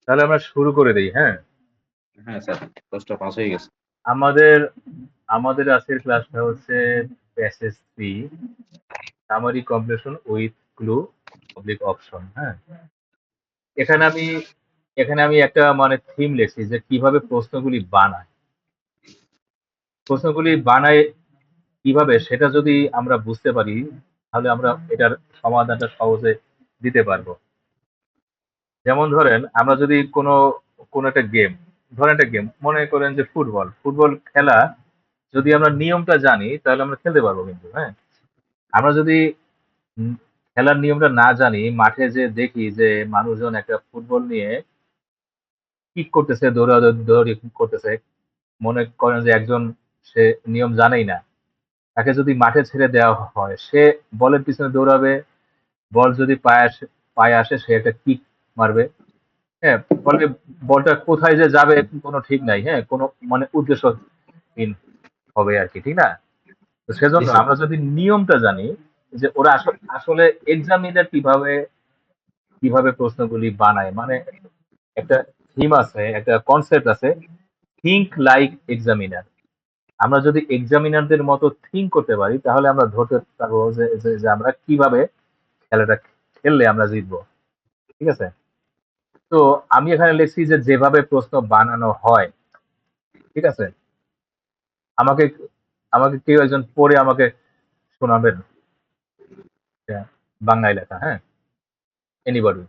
তাহলে আমরা শুরু করে দিই, হ্যাঁ। হ্যাঁ স্যার, 10টা 5 হয়ে গেছে। আমাদের আমাদের আজকের ক্লাসটা হচ্ছে passage 3, summary completion with clue oblique option, হ্যাঁ। এখানে আমি এখানে আমি একটা মানে থিম লিখছি যে কিভাবে প্রশ্নগুলি বানায়। প্রশ্নগুলি বানায় কিভাবে সেটা যদি আমরা বুঝতে পারি, তাহলে আমরা এটার সমাধানটা সহজে দিতে পারবো। যেমন ধরেন আমরা যদি কোনো কোনো একটা গেম, ধরেন একটা গেম মনে করেন যে ফুটবল ফুটবল খেলা, যদি আমরা নিয়মটা জানি তাহলে আমরা খেলতে পারবো, কিন্তু হ্যাঁ, আমরা যদি উম, খেলার নিয়মটা না জানি, মাঠে যে দেখি যে মানুষজন একটা ফুটবল নিয়ে কিক করতেছে, দৌড়াদৌড়ি করতেছে, মনে করেন যে একজন সে নিয়ম জানেই না, তাকে যদি মাঠে ছেড়ে দেওয়া হয়, সে বলের পিছনে দৌড়াবে, বল যদি পায়ে আসে সে একটা কিক মারবে, হ্যাঁ। ফলে বলটা কোথায় যে যাবে কোনো ঠিক নাই, হ্যাঁ, কোনো মানে উদ্দেশ্যহীন হবে আর কি, ঠিক না? তো জি সেজন্য স্যার। আমরা যদি নিয়মটা জানি যে ওরা আসলে এক্সামিনার কিভাবে কিভাবে প্রশ্নগুলি বানায়, মানে একটা থিম আছে, একটা কনসেপ্ট আছে, থিঙ্ক লাইক এক্সামিনার। আমরা যদি এক্সামিনারদের মতো থিঙ্ক করতে পারি, তাহলে আমরা ধরতে পারবো যে আমরা কিভাবে খেলাটা খেললে আমরা জিতবো, ঠিক আছে? তো আমি এখানে লিখছি যে যেভাবে প্রশ্ন বানানো হয়, ঠিক আছে? আমাকে আমাকে কেউ একজন পড়ে আমাকে শোনাবেন, হ্যাঁ, বাংলায় লেখা, হ্যাঁ, এনিবডি।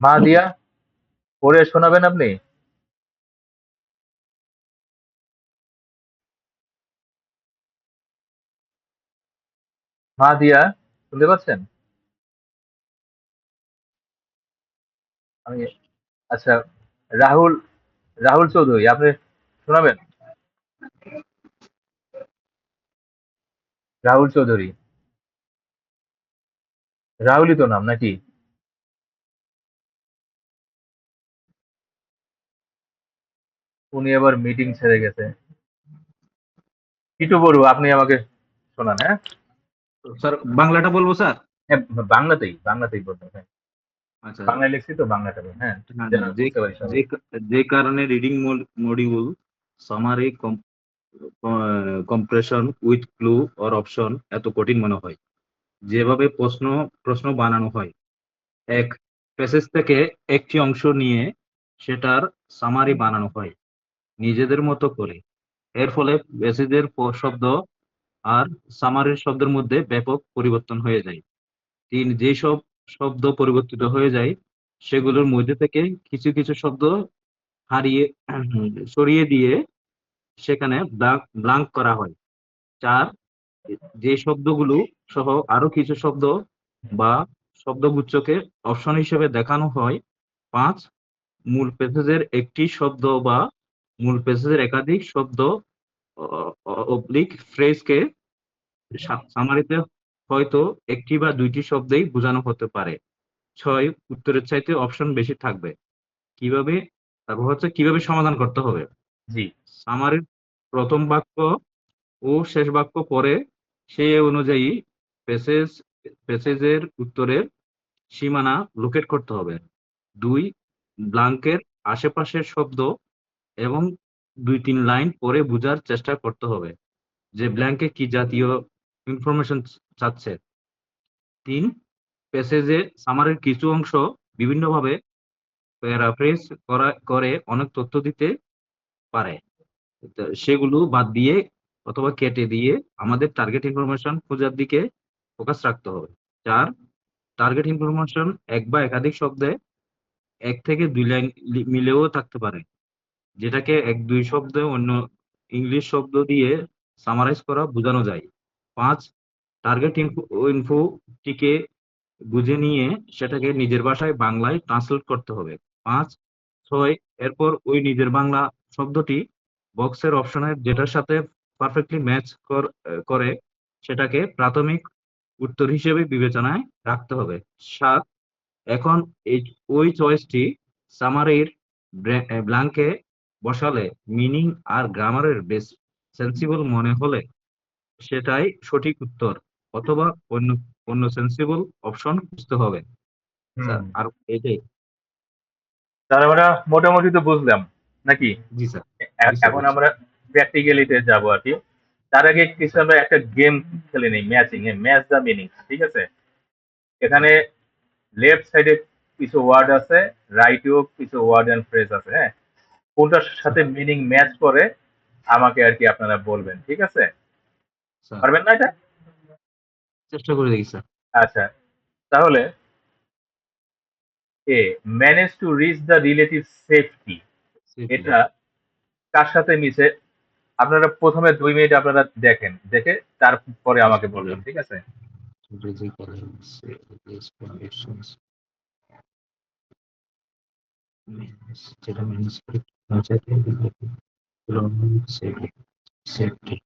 মা দিয়া, পড়ে শোনাবেন আপনি? মা দিয়া, শুনতে পাচ্ছেন? আমি, আচ্ছা, রাহুল রাহুল চৌধুরী, আপনি শোনাবেন? রাহুল চৌধুরী, রাহুলই তো নাম নাকি? উনি আবার মিটিং ছেড়ে গেছে। টিটু বড়ু, আপনি আমাকে শোনান, হ্যাঁ। স্যার বাংলাটা বলবো স্যার? হ্যাঁ, বাংলাতেই বলবেন, হ্যাঁ। আচ্ছা। বাংলায় লিখছি তো, বাংলাটা বলুন, হ্যাঁ, হ্যাঁ, যেন বুঝতে পারি সবাই। যে যে কারণে reading module summary compression with clue or option এত কঠিন মনে হয়। যেভাবে প্রশ্ন বানানো হয়, এক প্যাসেজ থেকে একটি অংশ নিয়ে সেটার সামারি বানানো হয় নিজেদের মতো করে। এর ফলে প্যাসেজের শব্দ আর সামারির শব্দের মধ্যে ব্যাপক পরিবর্তন হয়ে যায়। যেসব শব্দ পরিবর্তিত হয়ে যায় সেগুলোর মধ্যে থেকে কিছু কিছু শব্দ হারিয়ে সরিয়ে দিয়ে সেখানে ব্লাঙ্ক করা হয়। 4, যে শব্দগুলো সহ আরো কিছু শব্দ বা শব্দগুচ্ছকে অপশন হিসেবে দেখানো হয়। 5, মূল প্যাসেজের একটি শব্দ বা মূল প্যাসেজের একাধিক শব্দ অবলিক ফ্রেজকে সামারিতে হয়তো একটি বা দুইটি শব্দেই বোঝানো হতে পারে। 6, উত্তরের চাইতে অপশন বেশি থাকবে। কিভাবে? তারপর হচ্ছে কিভাবে সমাধান করতে হবে। জি। সামারির প্রথম বাক্য ও শেষ বাক্য পড়ে সে অনুযায়ী প্যাসেজ প্যাসেজের উত্তরের সীমানা লোকেট করতে হবে। 2, ব্লাঙ্কের আশেপাশের শব্দ এবং 2-3 লাইন পড়ে বোঝার চেষ্টা করতে হবে যে ব্ল্যাঙ্কে কি জাতীয় ইনফরমেশন চাচ্ছে। 3, প্যাসেজে সামারির কিছু অংশ বিভিন্নভাবে প্যারাফ্রেজ করে অনেক তথ্য দিতে পারে। তো সেগুলো বাদ দিয়ে অথবা কেটে দিয়ে আমাদের টার্গেট ইনফরমেশন খোঁজার দিকে ফোকাস রাখতে হবে। 4, টার্গেট ইনফরমেশন এক বা একাধিক শব্দে 1 থেকে 2 লাইন মিলেও থাকতে পারে, যেটাকে 1-2 শব্দে অন্য ইংলিশ শব্দ দিয়ে সামারাইজ করা বোঝানো যায়। 5, টার্গেট ইনফোটিকে বুঝে নিয়ে সেটাকে নিজের ভাষায় বাংলায় ট্রান্সলেট করতে হবে। 5, 6, এরপর ওই নিজের বাংলা শব্দটি বক্সের অপশনের যেটার সাথে পারফেক্টলি ম্যাচ করে সেটাকে প্রাথমিক উত্তর হিসেবে বিবেচনায় রাখতে হবে। 7, এখন এই ওই চয়েসটি সামারির ব্ল্যাঙ্কে বসালে মিনিং আর গ্রামারের বেশ সেন্সিবল মনে হলে সেটাই সঠিক উত্তর, অথবা অন্য অন্য সেন্সিবল অপশন খুঁজতে হবে স্যার। আর এটাই। তাহলে আমরা মোটামুটি তো বুঝলাম নাকি? জি স্যার। জি স্যার, এখন বুঝছি। আমরা প্র্যাকটিক্যালিতে যাব আর কি। তার আগে কিছু আমরা একটা গেম খেলে নিই, ম্যাচিং, ম্যাচ দ্য মিনিং, ঠিক আছে? এখানে স্যার, লেফট সাইডে কিছু ওয়ার্ড আছে, রাইটেও কিছু ওয়ার্ড এন্ড ফ্রেজ আছে, হ্যাঁ? কোনটার স্যার, সাথে মিনিং ম্যাচ করে আমাকে আর কি আপনারা বলবেন, ঠিক আছে? স্যার, পারবেন না এটা? চেষ্টা করে দেখি স্যার। আচ্ছা, তাহলে এ manage to reach the relative safety, safety. এটা কার সাথে মিশে? আপনারা প্রথমে 2 মিনিট আপনারা দেখেন, দেখে তারপরে আমাকে বলবেন, ঠিক আছে? যেটা ম্যানেজ করে safety.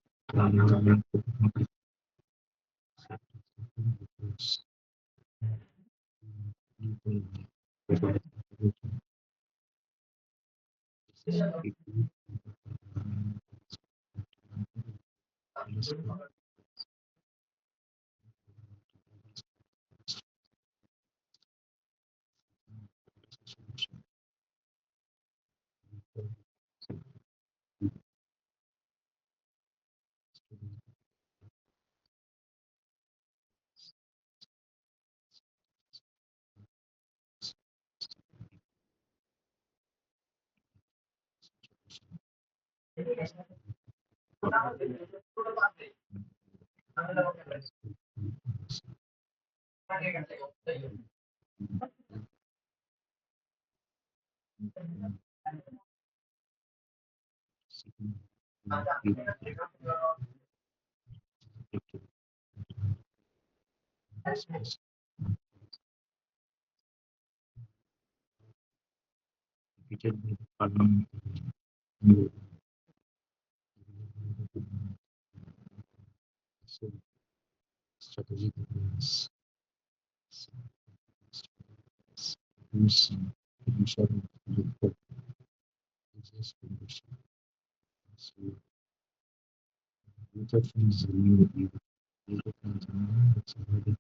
Strategic plans. Mission. Mission. Business condition. So, which options are you? It's already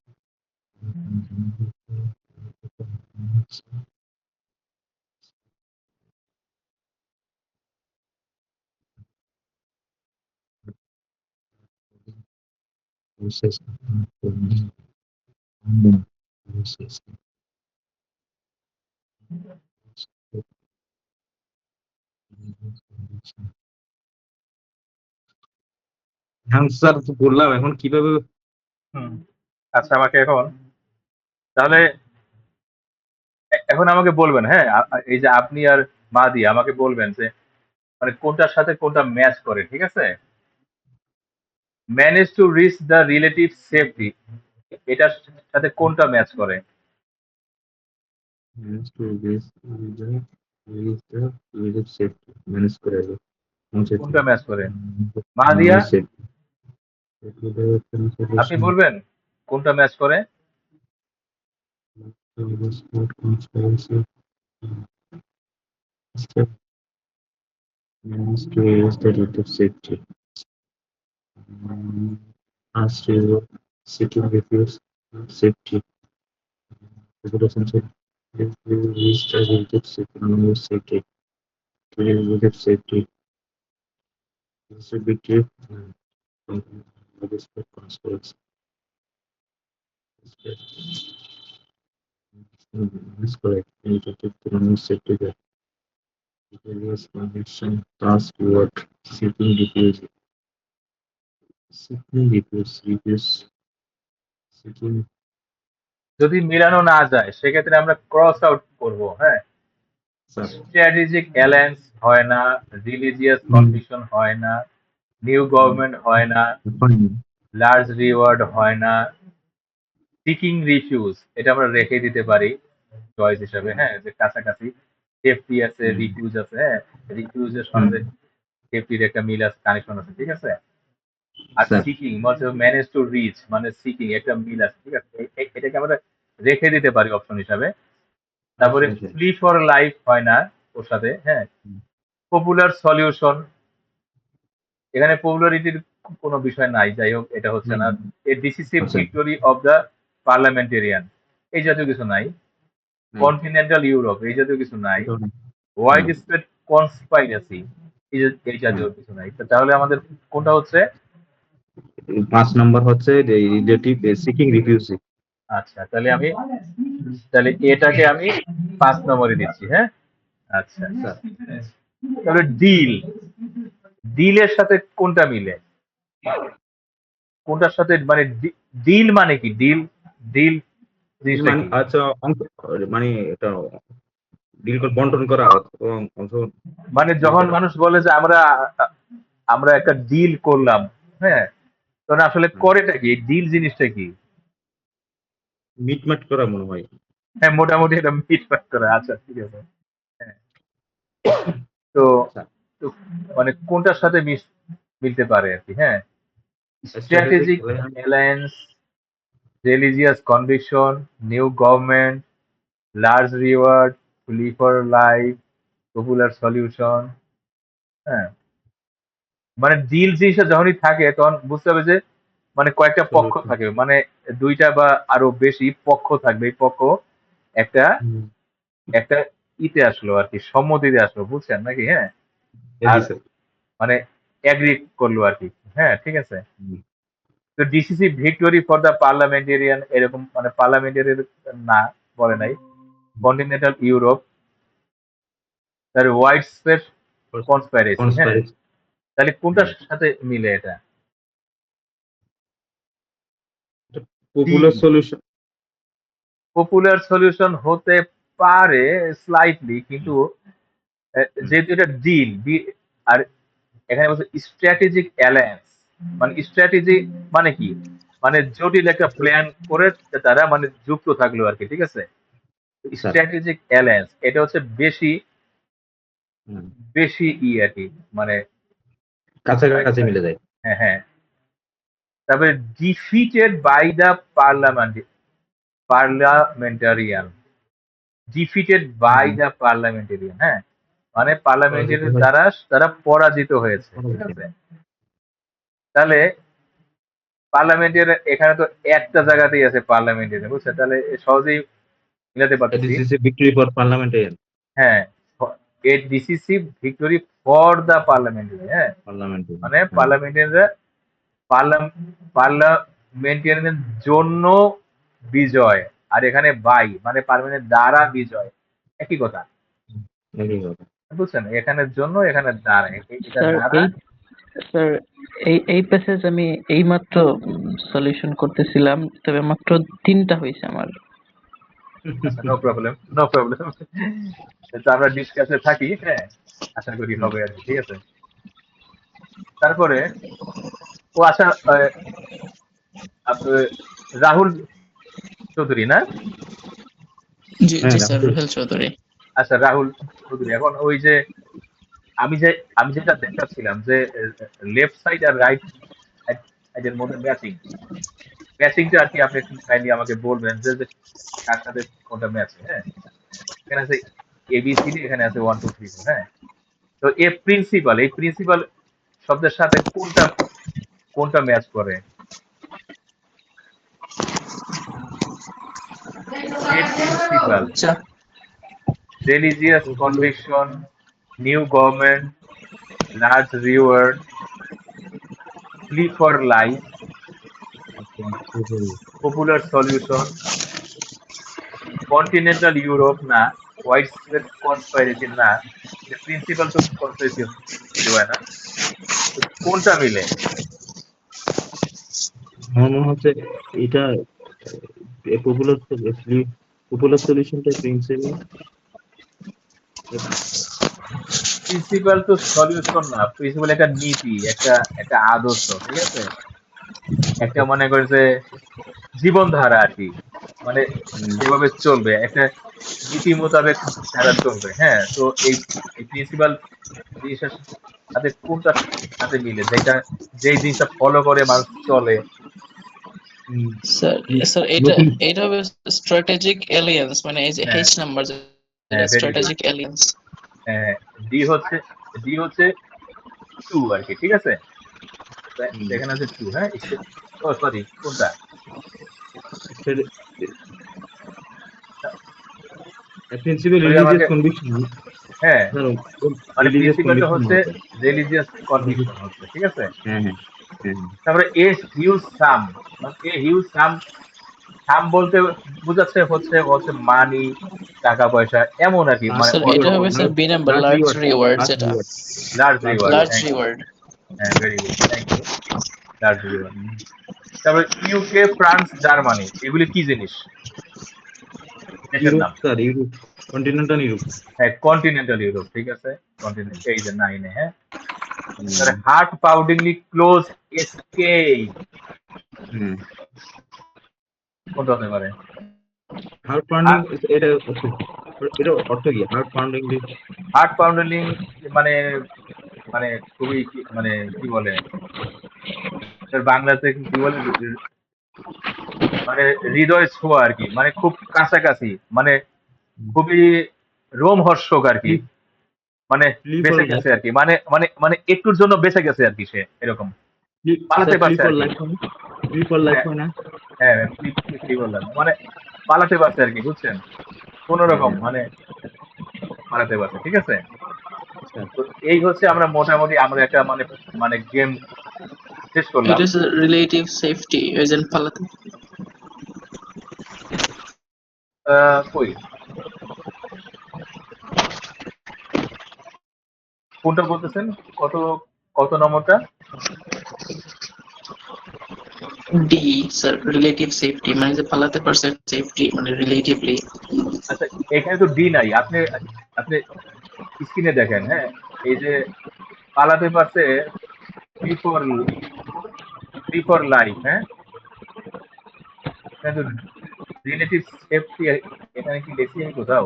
process for me. Process. হ্যাঁ স্যার, তো বললাম এখন কিভাবে। হুম। আচ্ছা, আমাকে এখন তাহলে এখন আমাকে বলবেন, হ্যাঁ? এই যে আপনি আর মাদি আমাকে বলবেন যে মানে কোনটার সাথে কোনটা ম্যাচ করে, ঠিক আছে? Manage to reach the relative safety, এটার সাথে কোনটা ম্যাচ করে? Manage to release the relative safety. Manage করে পৌঁছাতে কোনটা ম্যাচ করে? মাহাদিয়া, সেফটি। আপনি বলবেন কোনটা ম্যাচ করে? Manage to raise the rate of safety. As to seeking refuge, safety. Regulation said, if you reach the rate of safety, no safety. To rate of safety, this should be clear from this consequence. That's correct. You have to remove safety there. Various connection, task, work, seeking refuge. Seeking refuge, seeking. যদি মিলানো না যায় সেক্ষেত্রে আমরা cross out করব, হ্যাঁ? Sir. Strategic alliance হয় না, রিলিজিয়াস কনফিউশন হয় না, নিউ গভর্নমেন্ট হয় না, Fine. লার্জ রিওয়ার্ড হয় না, সিকিং রিফিউজ এটা আমরা রেখে দিতে পারি চয়েস হিসাবে, হ্যাঁ? যে কাছাকাছি সেফটি আছে, রিফিউজ আছে, হ্যাঁ? রিফিউজের সঙ্গে সেফটির একটা মিল আছে, কানেকশন আছে, ঠিক আছে? আর Sir. সিকিং মানে ম্যানেজ টু রিচ মানে সিকিং একটা মিল আছে, ঠিক আছে? এটাকে আমরা রেখে দিতে পারি অপশন হিসাবে। তারপরে ফ্লি ফর লাইফ হয় না ওর সাথে, হ্যাঁ? পপুলার সলিউশন, এখানে পপুলারিটির কোনো বিষয় নাই, যাই হোক এটা হচ্ছে না। A decisive victory of the parliamentarian এই জাতীয় কিছু নাই, কন্টিনেন্টাল ইউরোপ এই জাতীয় কিছু নাই, ওয়াইড স্প্রেড কনস্পাইরেসি এই জাতীয় কিছু নাই। তো তাহলে আমাদের কোনটা হচ্ছে? 5 নম্বর হচ্ছে যে রিলেটিভ সিকিং রিফিউজি। আচ্ছা, তাহলে এটাকে আমি 5 নম্বরে দিচ্ছি। হ্যাঁ, আচ্ছা। স্যার তাহলে ডিলের সাথে কোনটা মিলে? কোনটার সাথে মানে ডিল মানে কি? ডিল ডিল জিনিসটা মানে কি? আচ্ছা মানে এটা ডিল করে বন্টন করা অংশ। মানে ডিল যখন করা মানুষ বলে যে আমরা আমরা একটা ডিল করলাম, হ্যাঁ, তখন আসলে করেটা কি? ডিল জিনিসটা কি? মিটমাট করা মনে হয়। হ্যাঁ, মোটামুটি এটা মিটমাট করা। আচ্ছা, ঠিক আছে। হ্যাঁ, তো স্যার তো মানে কোনটার সাথে মিলতে পারে আর কি? হ্যাঁ, strategic strategic alliance, religious conviction, new government, large reward, free for life, popular solution. হ্যাঁ, মানে ডিল জিনিসটা যখনই থাকে তখন বুঝতে হবে যে মানে কয়েকটা পক্ষ সলিউশন। থাকে, মানে দুইটা বা আরো বেশি পক্ষ থাকবে। এই পক্ষ একটা একটা ইতে আসলো আর কি, সম্মতিতে আসলো, বুঝছেন নাকি? হ্যাঁ, আর জি স্যার। মানে এগ্রি করলো আর কি। হ্যাঁ, ঠিক আছে। তো DCC victory for the parliamentarian এরকম মানে পার্লামেন্টেরিয়ান না বলে নাই, কন্টিনেন্টাল ইউরোপ, তার ওয়াইড স্পেস কনস্পাইরেসি। হ্যাঁ, কনস্পাইরেসি। তাহলে কোনটার সাথে মিলে এটা? Popular solution. পপুলার সলিউশন হতে পারে স্লাইটলি, কিন্তু যেহেতু এটা ডিল আর এখানে বলছে স্ট্র্যাটেজিক অ্যালায়েন্স, মানে স্ট্র্যাটেজি মানে কি? মানে জটিল একটা প্ল্যান করে তারা মানে যুক্ত থাকলো আর কি, ঠিক আছে। স্যার স্ট্র্যাটেজিক অ্যালায়েন্স এটা হচ্ছে বেশি বেশি আর কি, মানে কাছাকাছি মিলে যায়। হ্যাঁ, হ্যাঁ। তারপরে defeated by the parliamentarian, defeated by the parliamentarian. হ্যাঁ, মানে পরাজিত পার্লামেন্টেরিয়ান হয়। দ্বারা তারা পরাজিত হয়েছে, ঠিক আছে। তাহলে পার্লামেন্টের এখানে তো একটা জায়গাতেই আছে পার্লামেন্টেরিয়ান, বুঝছে? তাহলে সহজেই মিলাতে পারতেছি। This is a victory for parliamentarian. হ্যাঁ, a decisive victory for the parliamentarian. হ্যাঁ, পার্লামেন্টারিয়ান। মানে পার্লামেন্টেরিয়ানরা পার্লামেন্টেরিয়ানের জন্য বিজয়, আর এখানে বাই মানে পার্লামেন্টের দ্বারা বিজয়, একই কথা। বুঝছেন? এখানের জন্য, এখানে দ্বারা, এটা স্যার দ্বারা। স্যার এই প্যাসেজ আমি এইমাত্র সলিউশন করতেছিলাম, তবে মাত্র 3টা হয়েছে আমার। আচ্ছা, নো প্রবলেম, নো প্রবলেম। তো আমরা ডিসকাসে থাকি। হ্যাঁ, আশা করি হবে আর কি, ঠিক আছে। তারপরে ও আচ্ছা, আপ- রাহুল চৌধুরী না? জি হ্যাঁ জি স্যার, রুহেল চৌধুরী। আচ্ছা, রাহুল চৌধুরী। এখন ওই যে আমি যে আমি যেটা দেখাচ্ছিলাম যে লেফট সাইড আর রাইট সাইডের মধ্যে ম্যাচিংটা আর কি, আপনি একটু কাইন্ডলি আমাকে বলবেন যে যে কার সাথে কোনটা ম্যাচ। হ্যাঁ, এখানে আছে এবিসিডি, এখানে আছে 1 2 3 4। হ্যাঁ, তো এই প্রিন্সিপাল শব্দের সাথে কোনটা কোনটা ম্যাচ করে? এ প্রিন্সিপাল, আচ্ছা religious conviction, new government, large reward, plea for life, popular solution, continental Europe না, হোয়াইট স্প্রেড কনস্পাইরেসি না, প্রিন্সিপাল তো কনস্পাইরেসি হয় না। তো কোনটা মিলে? আমার মনে হচ্ছে এটা পপুলার পপুলার সলিউশনটা প্রিন্সিপাল। প্রিন্সিপাল তো সলিউশন না, প্রিন্সিপাল একটা নীতি, একটা একটা আদর্শ, ঠিক আছে। একটা মনে করে যে জীবনধারা আর কি, মানে যেভাবে চলবে, একটা নীতি মোতাবেক তারা চলবে। হ্যাঁ, তো এই প্রিন্সিপাল জিনিসের সাথে কোনটার সাথে মিলে, যেই জিনিসটা ফলো করে মানুষ চলে? স্যার, স্যার এটা নতুন। এটা হবে স্ট্র্যাটেজিক অ্যালিয়েন্স, মানে এই যে হ্যাঁ, এইচ নাম্বার, যেটা হ্যাঁ, ভেরি গুড। Strategic alliance. হ্যাঁ, ডি হচ্ছে ডি হচ্ছে টু আর কি, ঠিক আছে। তো এখানে আছে টু। হ্যাঁ, ও সরি, কোনটা? প্রিন্সিপাল যদি রিলিজিয়াস আমাকে কনভিকশন, হ্যাঁ মানে রিলিজিয়াস প্রিন্সিপালটা কনভিকশন হচ্ছে হবে। রিলিজিয়াস কনভিকশন হচ্ছে, ঠিক আছে। হ্যাঁ হ্যাঁ হ্যাঁ তারপরে a huge some, a huge সাম, সাম বলতে বোঝাচ্ছে হচ্ছে হচ্ছে মানি, টাকা পয়সা এমন আর কি, মানে স্যার অত এটা হবে sir B number, large large reward, reward large যেটা, reward, large large reward. Large thank you, reward. হ্যাঁ very good, thank you. Large reward. তারপরে ইউকে, ফ্রান্স, জার্মানি, এগুলি কি জিনিস, দেশের ইউরোপ নাম? Sir, Europe, continental Europe. হ্যাঁ কন্টিনেন্টাল ইউরোপ, ঠিক আছে, কন্টিনেন্ট, এই যে নাইনে। হ্যাঁ, তারপরে হার্ট পাউন্ডিংলি ক্লোজ এসকেপ, হ্যাঁ, কোনটা হতে পারে? হার্ট পাউন্ডিং, এটা এটা অর্থ কি হার্ট পাউন্ডিং? হার্ট পাউন্ডিং মানে মানে খুবই মানে কি বলে এর বাংলাতে কি বলে, মানে হৃদয় ছোঁয়া আর কি, মানে খুব কাছাকাছি, মানে খুবই রোমহর্ষক আর কি, মানে স্লিপ অর বেঁচে লাইফ, গেছে আর কি, মানে মানে মানে একটুর জন্য বেঁচে গেছে আর কি, সে এরকম পালাতে স্যার পারছে স্লিপ আর অর কি। লাইফ হয় না? স্লিপ অর লাইফ হ্যাঁ হয় না? হ্যাঁ, কি বললাম, মানে পালাতে পারছে আর কি, বুঝছেন, কোন হ্যাঁ রকম হ্যাঁ মানে পালাতে পারছে, ঠিক আছে। স্যার। তো এই হচ্ছে আমরা মোটামুটি আমরা একটা মানে মানে গেম শেষ করলাম। এটা স্যার রিলেটিভ সেফটি, এজেন্ট পালাতে। কই কোনটা বলতেছেন, কত কত নম্বরটা? ডি স্যার, রিলেটিভ সেফটি মানে যে পালাতে পারছে সেফটি মানে রিলেটিভলি। আচ্ছা, এখানে তো ডি নাই, আপনি আপনি স্ক্রিনে দেখেন, হ্যাঁ, এই যে পালাতে পারছে পি ফর লাইফ, হ্যাঁ, এখানে তো রিলেটিভ সেফটি এখানে কি দেখছি আমি কোথাও?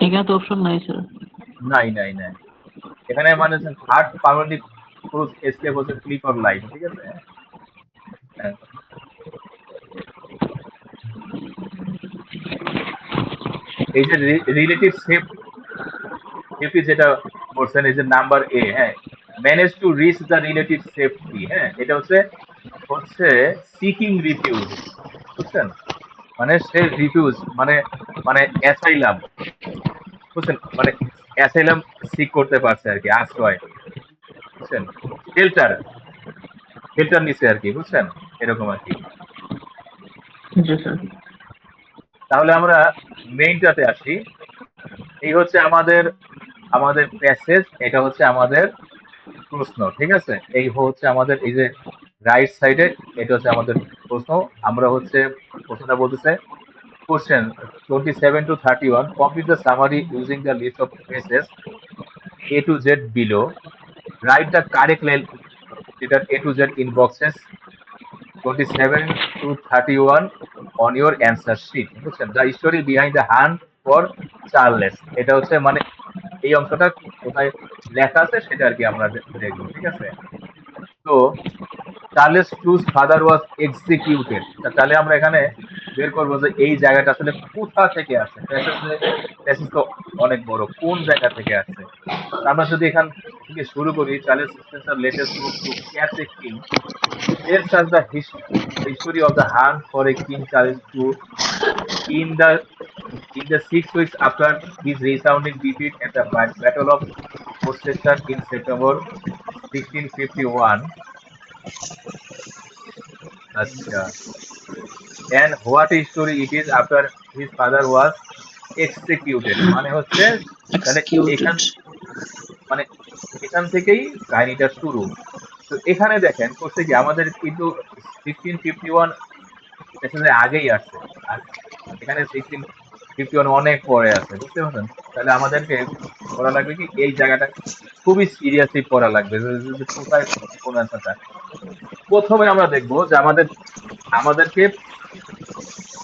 এখানে তো অপশন নাই স্যার। নাই নাই নাই, এখানে মানে হার্ট পারমানেন্টলি ক্রুজ এসকেপ হচ্ছে ফ্লিপ অর লাইফ, ঠিক আছে। হ্যাঁ, এই যে রিলেটিভ সেফটি যেটা বলছেন, এই যে নাম্বার এ, হ্যাঁ, manage to reach the relative safety, হ্যাঁ, এটা হচ্ছে হচ্ছে সিকিং রিফিউজ, বুঝছেন, মানে সে রিফিউজ মানে মানে অ্যাসাইলাম, বুঝছেন, মানে অ্যাসাইলাম সিক করতে পারছে আর কি, আশ্রয়, বুঝছেন, শেল্টার, শেল্টার নিচ্ছে আর কি, বুঝছেন, এরকম আর কি। জি স্যার। তাহলে আমরা মেইনটাতে আসি। এই হচ্ছে আমাদের আমাদের প্যাসেজ, এটা হচ্ছে আমাদের প্রশ্ন, ঠিক আছে। এই হচ্ছে আমাদের এই যে রাইট সাইডে, এটা হচ্ছে আমাদের প্রশ্ন। আমরা হচ্ছে প্রশ্নটা বলতেছে, question 27 to 31, complete the summary using the list of phrases A to Z below. Write the correct letter A to Z in boxes 27 to 31 on your answer sheet, বুঝছেন। The story behind the hunt for Charles, এটা হচ্ছে মানে এই অংশটা কোথায় লেখা আছে সেটা আর কি আমরা দেখবো, ঠিক আছে। তো চার্লেস ট্রুজ ফাদার ওয়াজ এক্সিকিউটেড, তাহলে আমরা এখানে বের করবো যে এই জায়গাটা আসলে কোথা থেকে আসছে, প্যাসেজ তো অনেক বড়, কোন জায়গা থেকে আসছে। আমরা যদি এখান থেকে শুরু করি, Charles Spencer latest book to catch a king tells us the history of the hunt for a king Charles II in the 6 weeks after his resounding defeat at the Battle of Worcester in September 1651. আচ্ছা, and what a story it is after his father was executed, মানে হচ্ছে তাহলে executed. এখান মানে এখান থেকেই কাহিনীটা শুরু। তো এখানে দেখেন করছে কি, আমাদের কিন্তু 1651 পেছনে আগেই আসছে, আর এখানে 1651 অনেক পরে আছে, বুঝতে পারছেন। তাহলে আমাদেরকে পড়া লাগবে কি, এই জায়গাটা খুবই সিরিয়াসলি পড়া লাগবে, যে কোথায় কোন অ্যান্সারটা। প্রথমে আমরা দেখবো যে আমাদেরকে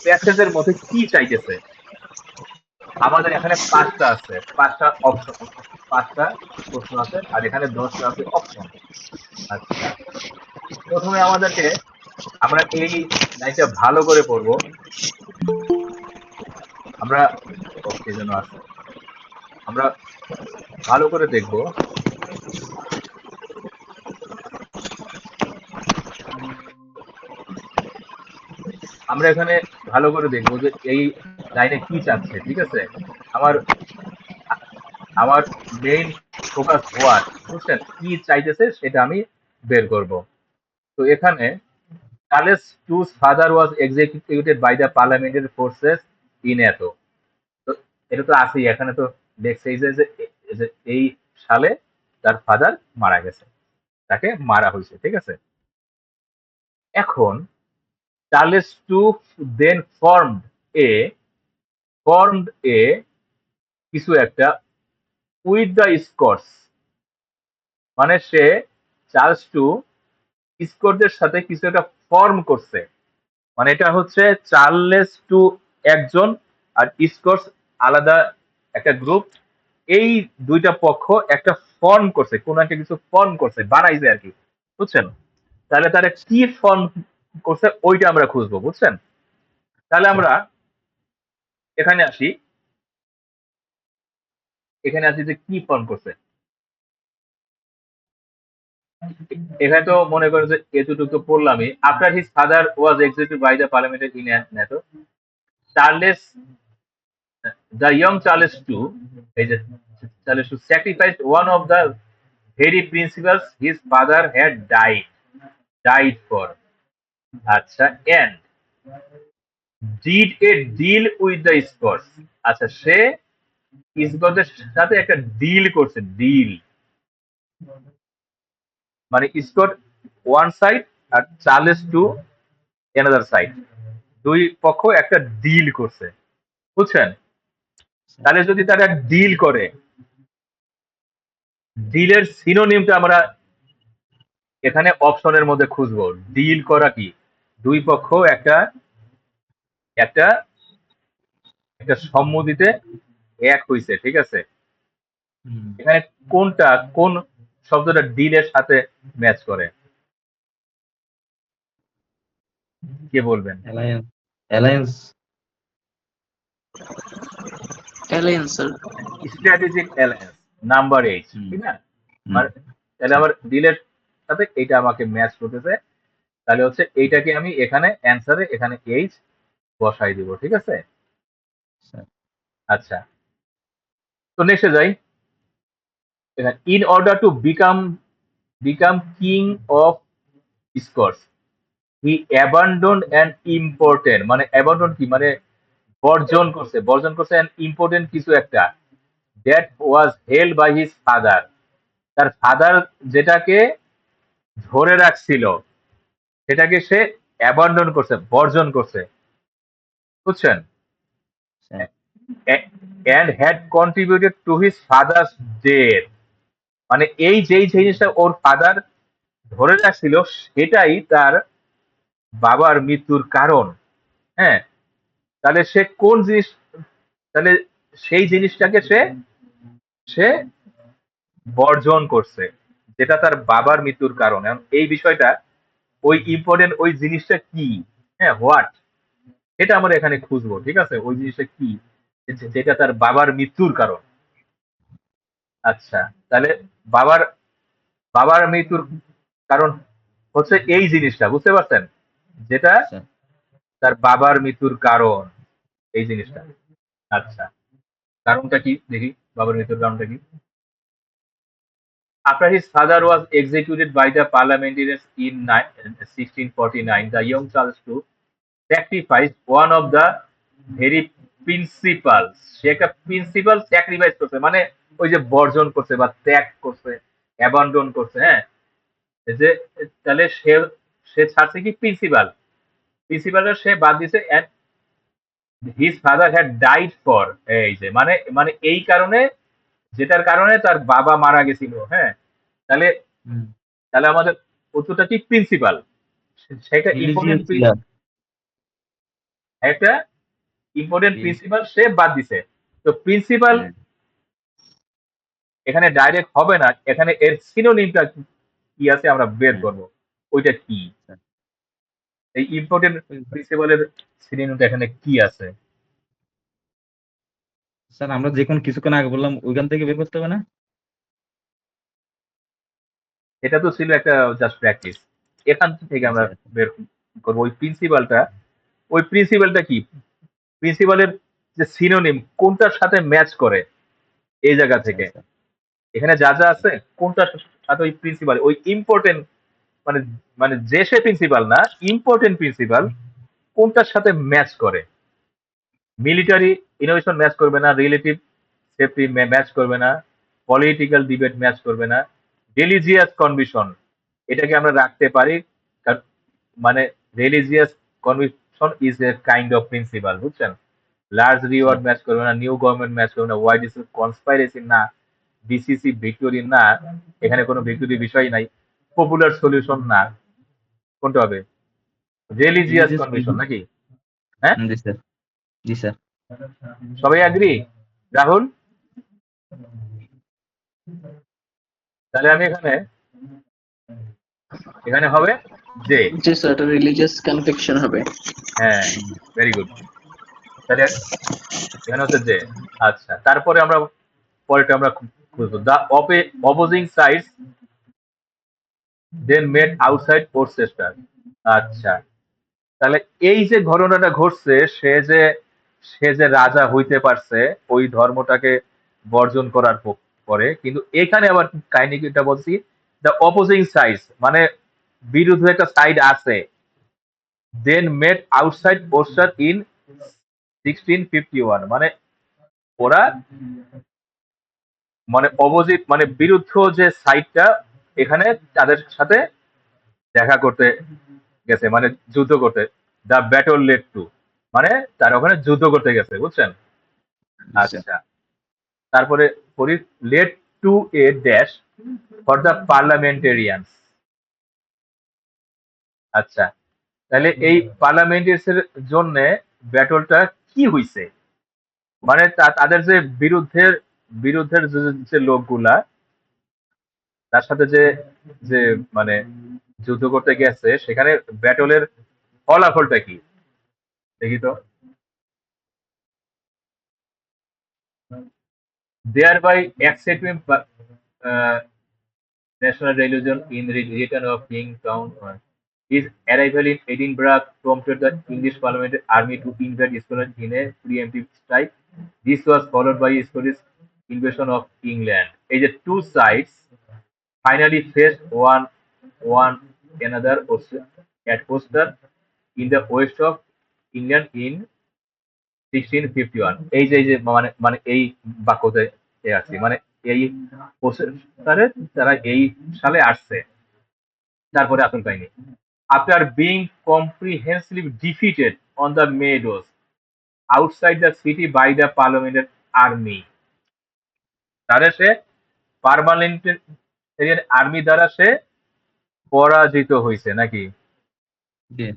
প্যাসেজের মধ্যে কি চাইতেছে। আমাদের এখানে পাঁচটা অপশন, পাঁচটা প্রশ্ন আছে, আর এখানে 10টা আছে অপশন। আচ্ছা, প্রথমে আমাদেরকে আমরা এই লাইনটা ভালো করে পড়বো। আমরা ওকে যেন আছে, আমরা ভালো করে দেখবো। আমরা এখানে ভালো করে দেখবো যে এই লাইনে কি চাচ্ছে, ঠিক আছে? আমার আমার মেইন ফোকাস হোয়াট, বুঝছেন? কি চাইতেছে সেটা আমি বের করব। তো এখানে Charles টু's father was executed by the parliamentary forces in এতো। তো এটা তো আছেই, এখানে তো দেখছে যে এই সালে তার ফাদার মারা গেছে, তাকে মারা হয়েছে, ঠিক আছে? এখন চার্লস টু দেন এ ফর্মড এ কিছু একটা উইথ দ্য স্কটস, মানে সে চার্লস টু স্কটদের সাথে কিছু একটা ফর্ম করছে। মানে এটা হচ্ছে চার্লস টু একজন আর স্কটস আলাদা একটা গ্রুপ। এই দুইটা পক্ষ একটা ফর্ম করছে, কোন একটা কিছু ফর্ম করছে, বানাইছে আর কি, বুঝছেন? তাহলে তারা কি ফর্ম করছে ওইটা আমরা খুঁজবো, বুঝছেন? তাহলে আমরা এখানে আসি, এখানে আসি যে কি ফর্ম করছে। এখানে তো মনে করেন যে এতটুকু তো পড়লামই। After his father was executed by the parliament in নেটো, Charles the young Charles II, এই যে Charles II sacrificed one of the very principles his father had died for. আচ্ছা, and did a deal with the Scots. আচ্ছা, সে স্কটদের সাথে একটা deal করছে, deal মানে Scot one side আর চার্লেস টু অ্যানাদার সাইড, দুই পক্ষ একটা ডিল করছে, বুঝছেন? তাহলে যদি তারা ডিল করে, ডিলের সিনোনিমটা আমরা এখানে অপশনের মধ্যে খুঁজবো। ডিল করা কি? দুই পক্ষ একটা একটা একটা সম্মতিতে এক হইছে, ঠিক আছে? হুম। এখানে কোনটা, কোন শব্দটা ডিলের সাথে ম্যাচ করে, কে বলবেন? Alliance alliance alliance sir. Strategic alliance, number 8, হুম ঠিক না? হুম মানে তাহলে আমার ডিলের সাথে এইটা আমাকে ম্যাচ করতেছে, তাহলে হচ্ছে এইটাকে আমি এখানে অ্যান্সারে এখানে এইচ বসাই দিব, ঠিক আছে? স্যার। আচ্ছা, তো নেক্সটে যাই। এখানে in order to become king of Scots he abandon and important, মানে অ্যাবান্ডন কি, মানে বর্জন করছে অ্যান্ড ইম্পর্টেন্ট কিছু একটা, that was held by his father, তার ফাদার যেটাকে ধরে রাখছিল সেটাকে সে অ্যাবান্ডন করছে, বর্জন করছে, বুঝছেন? Sir. And had contributed to his father's death, মানে এই যেই জিনিসটা ওর ফাদার ধরে রাখছিল সেটাই তার বাবার মৃত্যুর কারণ। হ্যাঁ, তাহলে সে কোন জিনিস, তাহলে সেই জিনিসটাকে সে সে বর্জন করছে, যেটা তার বাবার মৃত্যুর কারণ। এখন এই বিষয়টা ওই ইম্পর্টেন্ট ওই জিনিসটা কি, হ্যাঁ, হোয়াট, এটা আমরা এখানে খুঁজবো, ঠিক আছে? ওই জিনিসটা কি যেটা তার বাবার মৃত্যুর কারণ। আচ্ছা, তাহলে বাবার বাবার মৃত্যুর কারণ হচ্ছে এই জিনিসটা, বুঝতে পারছেন? যেটা স্যার। তার বাবার মৃত্যুর কারণ, এই জিনিসটা। আচ্ছা, কারণটা কি দেখি, বাবার মৃত্যুর কারণটা কি? After his father was executed by the parliamentarians in 1649, the young Charles II sacrificed one of the very principles. সে একটা প্রিন্সিপাল স্যাক্রিফাইস করছে, মানে ওই যে বর্জন করছে বা ত্যাগ করছে, অ্যাবান্ডন করছে, হ্যাঁ। এই যে তাহলে সে সে ছাড়ছে কি প্রিন্সিপাল, প্রিন্সিপালটা সে বাদ দিছে, and his father had died for, এই যে মানে মানে এই কারণে, যেটার কারণে তার বাবা মারা গেছিল, হ্যাঁ। তাহলে হুম। তাহলে আমাদের উত্তরটা কি? প্রিন্সিপাল, সেটা রিলিজিয়াস ইম্পর্টেন্ট, ছিল। একটা ইম্পর্টেন্ট প্রিন্সিপাল সে বাদ দিছে। তো প্রিন্সিপাল হ্যাঁ। এখানে ডাইরেক্ট হবে না, এখানে এর সিনোনিমটা কি আছে আমরা বের হ্যাঁ। করব, ওইটা কি? স্যার। এই ইম্পর্টেন্ট প্রিন্সিপালের সিনোনিমটা এখানে কি আছে? স্যার আমরা যে কোন কিছুক্ষণ আগে বললাম ওইখান থেকে বের করতে হবে না? এটা তো ছিল একটা জাস্ট প্র্যাকটিস, এখান থেকে আমরা আচ্ছা। বের করবো ওই প্রিন্সিপালটা, ওই প্রিন্সিপালটা কি, প্রিন্সিপালের যে সিনোনিম কোনটার সাথে ম্যাচ করে এই জায়গা আচ্ছা থেকে আচ্ছা এখানে যা যা আছে কোনটার সাথে ওই প্রিন্সিপাল ওই ইম্পর্টেন্ট মানে মানে যে সে প্রিন্সিপাল না, ইম্পর্টেন্ট প্রিন্সিপাল কোনটার সাথে ম্যাচ করে। মিলিটারি ইনোভেশন ম্যাচ করবে না, রিলেটিভ সেফটি ম্যাচ করবে না, পলিটিক্যাল ডিবেট ম্যাচ করবে না, রিলিজিয়াস কনভিকশন এটাকে আমরা রাখতে পারি। মানে religious conviction is a kind of principal, বুঝছেন? লার্জ আচ্ছা রিওয়ার্ড ম্যাচ করবে না, নিউ গভর্নমেন্ট ম্যাচ করবে না, ওয়াইড কনস্পাইরেসি না, ডিসিসি ভিক্টোরি না, এখানে কোনো ভিক্টোরি বিষয় নাই, পপুলার সলিউশন না, কোনটা হবে? রিলিজিয়াস রিলিজিয়াস কনভিকশন নাকি? হ্যাঁ, জি স্যার, জি স্যার। সবাই এগ্রি? রাহুল, তাহলে আমি এখানে এখানে হবে যে, জি স্যার, এটা রিলিজিয়াস কনভিকশন হবে। হ্যাঁ, ভেরি গুড। তাহলে এখানে হচ্ছে যে, আচ্ছা তারপরে আমরা পরেরটা আমরা খুঁজবো, the opposing sides then made outside Worcester. আচ্ছা, তাহলে এই যে ঘটনাটা ঘটছে, সে যে রাজা হইতে পারছে ওই ধর্মটাকে বর্জন করার পরে, কিন্তু এখানে আবার কাহিনীটা বলছি, দ্য অপোজিং সাইডস মানে বিরুদ্ধে একটা সাইড আছে, দেন মেড আউটসাইড ওরচেস্টার ইন 1651 মানে ওরা মানে অপোজিট মানে বিরুদ্ধ যে সাইডটা এখানে তাদের সাথে দেখা করতে গেছে, মানে যুদ্ধ করতে। দ্য ব্যাটল লেড টু মানে তারা ওখানে যুদ্ধ করতে গেছে, বুঝছেন? আচ্ছা আচ্ছা, তারপরে পড়ি, led to a dash for the parliamentarians. আচ্ছা, তাহলে এই পার্লামেন্টারিয়ানস এর জন্য ব্যাটলটা কি হইছে, মানে তাদের যে বিরুদ্ধের যে লোকগুলা তার সাথে যে যে মানে যুদ্ধ করতে গেছে সেখানে ব্যাটলের ফলাফলটা কি দেখি তো। thereby accepting national religion in the return of King Town. His arrival in Edinburgh prompted the English Parliament army to invade Scotland in a preemptive strike. This was followed by Scottish invasion of England. As the two sides finally faced one another at Worcester in the west of England in 1651। এই যে মানে মানে এই বাক্যতে আছে, মানে এই প্রসেসরে তারা এই সালে আসছে। তারপরে আসল কাহিনী, after being comprehensively defeated on the meadows outside the city by the parliamentary army, তারা সে পার্লামেন্টারিয়ান আর্মি দ্বারা সে পরাজিত হয়েছে নাকি? জি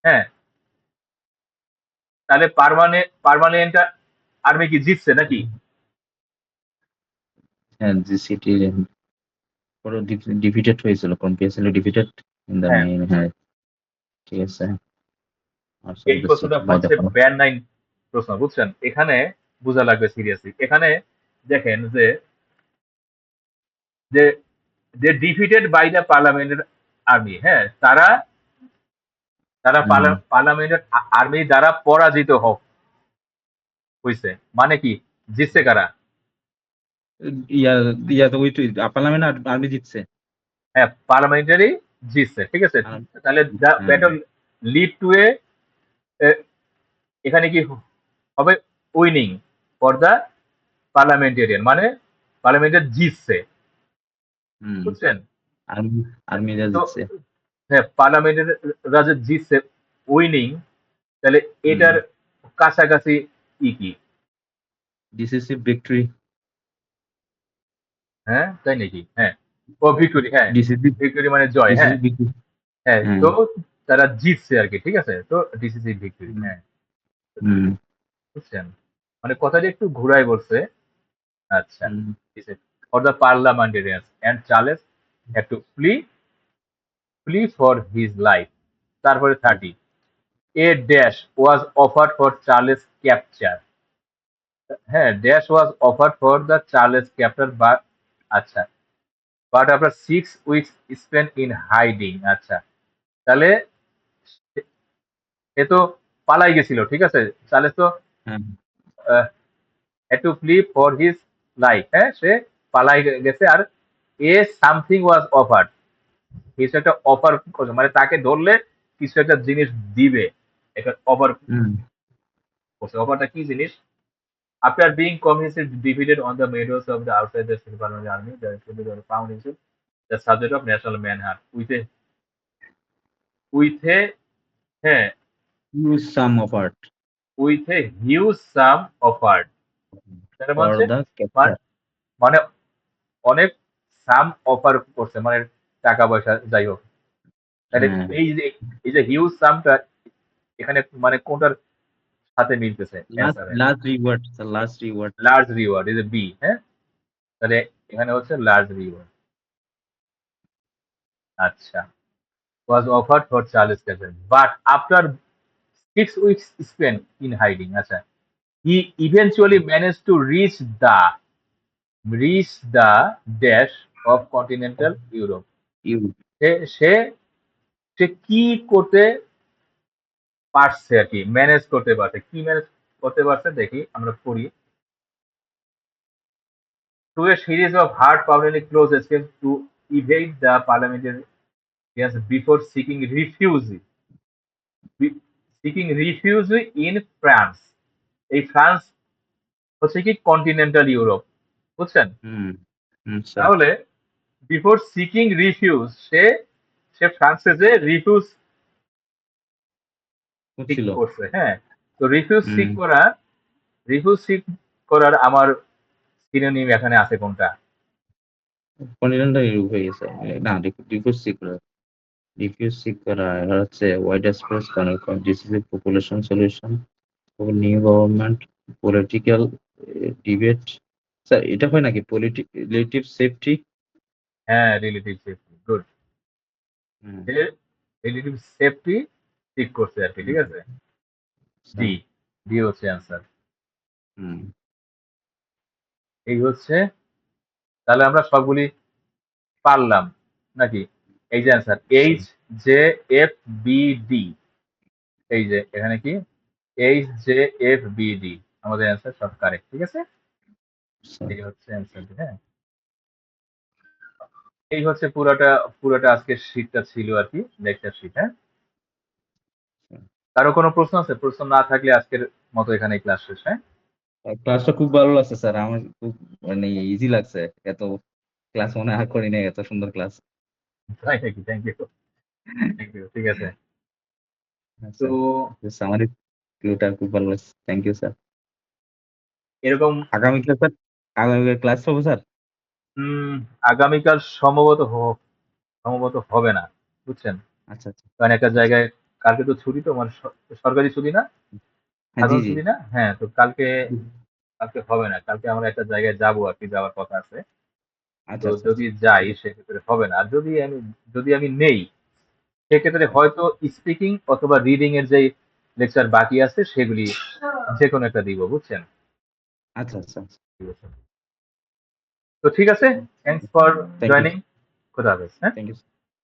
হ্যাঁ, তাহলে পার্মানেন্ট আর্মি কি জিতছে নাকি? হ্যাঁ, জি সিটি পুরো ডিফিটেড হয়েছিল, কম্পিয়েসলি ডিফিটেড ইন দ্য হ্যাঁ, মেইন। হ্যাঁ ঠিক আছে। এই প্রশ্নটা হচ্ছে ব্যান 9 প্রশ্ন, বুঝছেন? এখানে বোঝা লাগবে সিরিয়াসলি। এখানে দেখেন যে যে যে ডিফিটেড বাই দ্য পার্লামেন্টের আর্মি, হ্যাঁ তারা তারা পার্লামেন্টের আর্মি দ্বারা পরাজিত হয়েছে, মানে কি জিতছে কারা? ইয়া ইয়া তো ওই তো পার্লামেন্ট আর্মি জিতছে। হ্যাঁ, পার্লামেন্টারি জিতছে, ঠিক আছে। আর- তাহলে দ্য হ্যাঁ ব্যাটল লিড টু এ, এখানে কি হবে? উইনিং ফর দ্য পার্লামেন্টেরিয়ান মানে পার্লামেন্টের জিতছে, হুম, বুঝছেন? আর্মি আর্মিরা তো জিতছে। হ্যাঁ, পার্লামেন্টের রাজা জিতছে, উইনিং, তাহলে হুম, এটার কাছাকাছি কি? Decisive victory. হ্যাঁ, তাই নাকি? হ্যাঁ, ও ভিক্টোরি, হ্যাঁ ডিসিসিভ ভিক্টোরি মানে জয়, হ্যাঁ ডিসিসিভ ভিক্টরি। হ্যাঁ, হ্যাঁ তো তারা জিতছে আর কি, ঠিক আছে, তো ডিসিসিভ ভিক্টোরি, হুম, হ্যাঁ হুম, বুঝছেন, মানে কথাটা একটু ঘুরাই বলছে। আচ্ছা, hmm, for the parliamentarians and Charles had to flee for his life. তারপরে 30, a dash was offered for Charles capture. হ্যাঁ, dash was offered for the Charles capture, but আচ্ছা but after 6 weeks spent in hiding. আচ্ছা, তাহলে এ তো পালাই গেছিল, ঠিক আছে, চার্লস তো হ্যাঁ had to flee for his life, হ্যাঁ, সে পালাই গেছে, আর এ সামথিং ওয়াজ অফার্ড, কিছু একটা অফার করছে, মানে তাকে ধরলে কিছু একটা জিনিস দিবে, এটা অফার হুম করছে। অফারটা কি জিনিস? After being convinced defeated on the meadows of the outside the Silverman army, the Silverman found himself the subject of national manhunt with a হ্যাঁ use some of art with a huge sum offered, তার for মানে the মানে capture মানে অনেক সাম offer করছে, মানে টাকা পয়সা যাই হোক, তাহলে হ্যাঁ এই যে হিউজ সামটা এখানে মানে কোনটার সাথে মিলতেছে অ্যান্সারে? last reward the last reward large reward is A B, হ্যাঁ, তাহলে এখানে হচ্ছে লার্জ রিওয়ার্ড। আচ্ছা, was offered for Charles Captain, but after 6 weeks spent in hiding, আচ্ছা, he eventually managed to reach the dash of continental Europe. you সে সে সে কি করতে পারছে আর কি, ম্যানেজ করতে পারছে, কি ম্যানেজ করতে পারছে দেখি আমরা পড়ি। Through a series of hard-boundedly close escapes to evade the parliamentarians before seeking refuge in France. এই ফ্রান্স হচ্ছে কি কন্টিনেন্টাল ইউরোপ, বুঝছেন? হুম স্যার তাহলে বিফোর সিকিং রিফিউজ, সে সে ফ্রান্সে যে রিফিউজ সিক ছিল করছে, হ্যাঁ, তো রিফিউজ হুম সিক করার আমার সিনোনিম এখানে আছে কোনটা? কন্টিনেন্টাল ইউরোপ হয়ে গেছে না ডিফিউজ সিক করা এরা হচ্ছে wide space decisive population solution new government political debate sir এটা হয় নাকি রিলেটিভ সেফটি হ্যাঁ, রিলেটিভ সেফটি, গুড, সে রিলেটিভ সেফটি সিক করছে আর কি, ঠিক আছে, ডি, ডি হচ্ছে অ্যান্সার। হুম এই হচ্ছে, তাহলে আমরা সবগুলি পারলাম নাকি? এই যে answer H J F B D, এই যে এখানে কি H J F B D, আমাদের অ্যান্সার সব কারেক্ট, ঠিক আছে, এই হচ্ছে অ্যান্সার, হ্যাঁ। এই হচ্ছে পুরোটা আজকের শীটটা ছিল আর কি, লেকচার শীট, হ্যাঁ। কারো কোনো প্রশ্ন আছে? প্রশ্ন না থাকলে আজকের মতো এখানে ক্লাস শেষ, হ্যাঁ। ক্লাসটা খুব ভালো লাগছে স্যার আমার খুব মানে ইজি লাগছে এত ক্লাস মনে হয় করি নাই এত সুন্দর ক্লাস তাই নাকি? থ্যাংক ইউ, ঠিক আছে। তো স্যার আমার ভিউটা খুব ভালো লাগছে থ্যাংক ইউ স্যার এরকম আগামীকাল স্যার আগামীকাল ক্লাস হবে স্যার উম, আগামীকাল সম্ভবত হবে না, বুঝছেন, আচ্ছা আচ্ছা কারণ একটা জায়গায় কালকে তো ছুটি, তো মানে সরকারি ছুটি না, হ্যাঁ জি সাধারণ জি ছুটি না, হ্যাঁ, তো কালকে কালকে হবে না, কালকে আমরা একটা জায়গায় যাবো আর কি, যাওয়ার কথা আছে। তো আচ্ছা আচ্ছা যদি আচ্ছা যাই ঠিক আছে সেক্ষেত্রে হবে না, আর যদি আমি নেই সেক্ষেত্রে হয়তো স্পিকিং অথবা রিডিং এর যে লেকচার বাকি আছে সেগুলি যে কোনো একটা দিব, বুঝছেন। আচ্ছা আচ্ছা আচ্ছা ঠিক আছে, তো ঠিক আছে, thanks for thank you joining, খুদা হাফেজ, হ্যাঁ। Thank you